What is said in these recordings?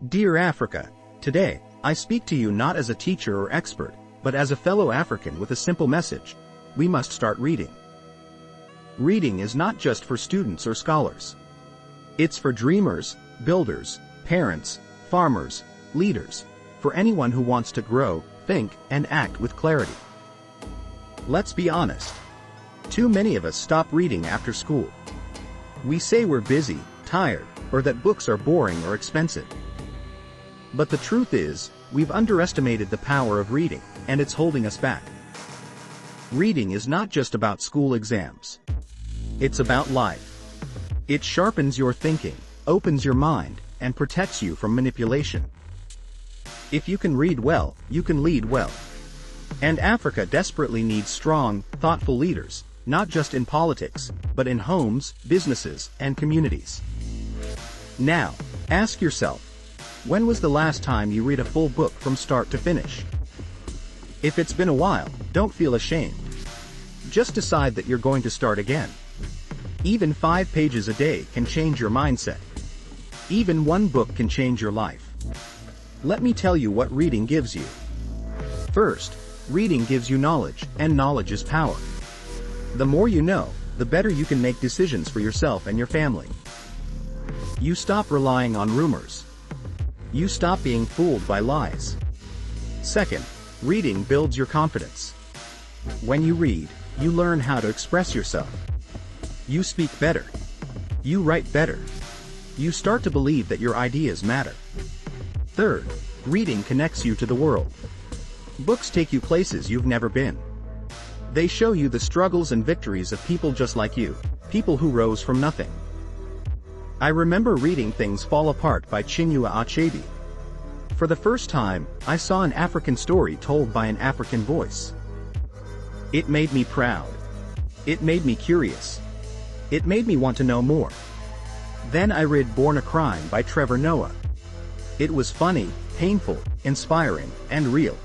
Dear Africa, today, I speak to you not as a teacher or expert, but as a fellow African with a simple message. We must start reading. Reading is not just for students or scholars. It's for dreamers, builders, parents, farmers, leaders, for anyone who wants to grow, think, and act with clarity. Let's be honest. Too many of us stop reading after school. We say we're busy, tired, or that books are boring or expensive. But the truth is, we've underestimated the power of reading, and it's holding us back. Reading is not just about school exams. It's about life. It sharpens your thinking, opens your mind, and protects you from manipulation. If you can read well, you can lead well. And Africa desperately needs strong, thoughtful leaders, not just in politics, but in homes, businesses, and communities. Now, ask yourself, when was the last time you read a full book from start to finish? If it's been a while, don't feel ashamed. Just decide that you're going to start again. Even 5 pages a day can change your mindset. Even one book can change your life. Let me tell you what reading gives you. First, reading gives you knowledge, and knowledge is power. The more you know, the better you can make decisions for yourself and your family. You stop relying on rumors. You stop being fooled by lies. Second, reading builds your confidence. When you read, you learn how to express yourself. You speak better. You write better. You start to believe that your ideas matter. Third, reading connects you to the world. Books take you places you've never been. They show you the struggles and victories of people just like you, people who rose from nothing. I remember reading Things Fall Apart by Chinua Achebe. For the first time, I saw an African story told by an African voice. It made me proud. It made me curious. It made me want to know more. Then I read Born a Crime by Trevor Noah. It was funny, painful, inspiring, and real.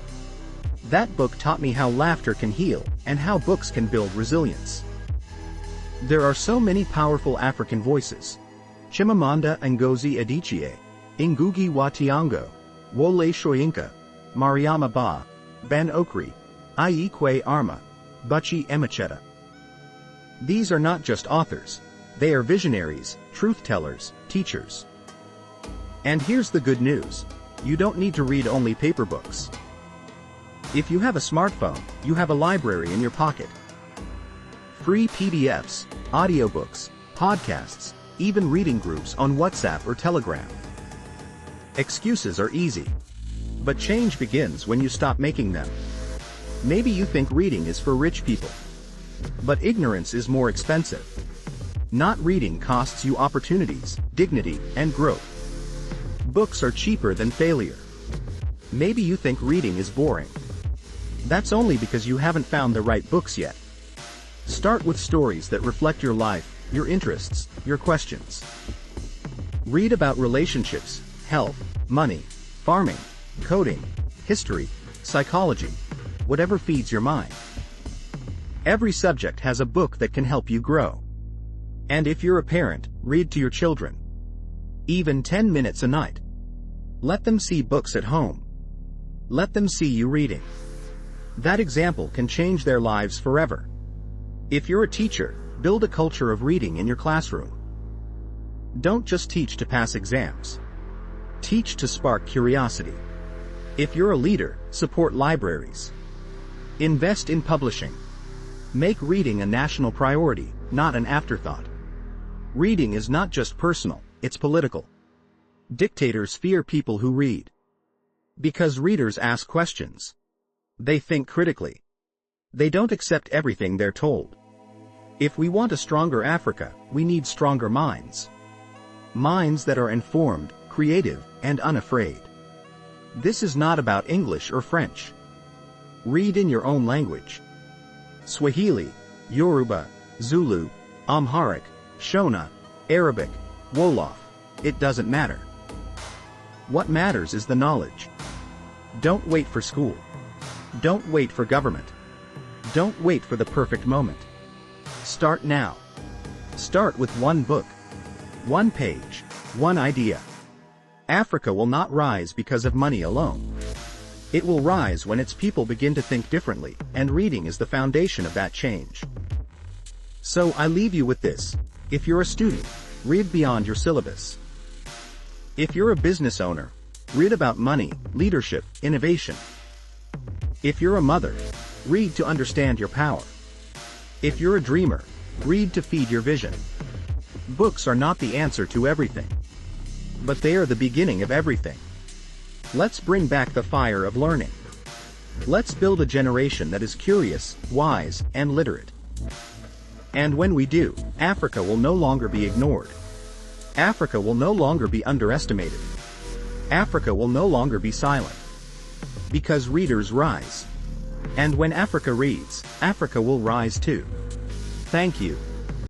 That book taught me how laughter can heal, and how books can build resilience. There are so many powerful African voices. Chimamanda Ngozi Adichie, Ngugi wa Thiong'o, Wole Soyinka, Mariama Ba, Ben Okri, Aikwe Arma, Buchi Emecheta. These are not just authors. They are visionaries, truth-tellers, teachers. And here's the good news. You don't need to read only paper books. If you have a smartphone, you have a library in your pocket. Free PDFs, audiobooks, podcasts, even reading groups on WhatsApp or Telegram. Excuses are easy. But change begins when you stop making them. Maybe you think reading is for rich people. But ignorance is more expensive. Not reading costs you opportunities, dignity, and growth. Books are cheaper than failure. Maybe you think reading is boring. That's only because you haven't found the right books yet. Start with stories that reflect your life, your interests, your questions. Read about relationships, health, money, farming, coding, history, psychology, whatever feeds your mind. Every subject has a book that can help you grow. And if you're a parent, read to your children. Even 10 minutes a night. Let them see books at home. Let them see you reading. That example can change their lives forever. If you're a teacher, build a culture of reading in your classroom. Don't just teach to pass exams. Teach to spark curiosity. If you're a leader, support libraries. Invest in publishing. Make reading a national priority, not an afterthought. Reading is not just personal, it's political. Dictators fear people who read. Because readers ask questions. They think critically. They don't accept everything they're told. If we want a stronger Africa, we need stronger minds. Minds that are informed, creative, and unafraid. This is not about English or French. Read in your own language. Swahili, Yoruba, Zulu, Amharic, Shona, Arabic, Wolof. It doesn't matter. What matters is the knowledge. Don't wait for school. Don't wait for government. Don't wait for the perfect moment. Start now. Start with one book. One page. One idea. Africa will not rise because of money alone. It will rise when its people begin to think differently, and reading is the foundation of that change. So I leave you with this: if you're a student, read beyond your syllabus. If you're a business owner, read about money, leadership, innovation. If you're a mother, read to understand your power. If you're a dreamer, read to feed your vision. Books are not the answer to everything, but they are the beginning of everything. Let's bring back the fire of learning. Let's build a generation that is curious, wise, and literate. And when we do, Africa will no longer be ignored. Africa will no longer be underestimated. Africa will no longer be silent. Because readers rise. And when Africa reads, Africa will rise too. Thank you.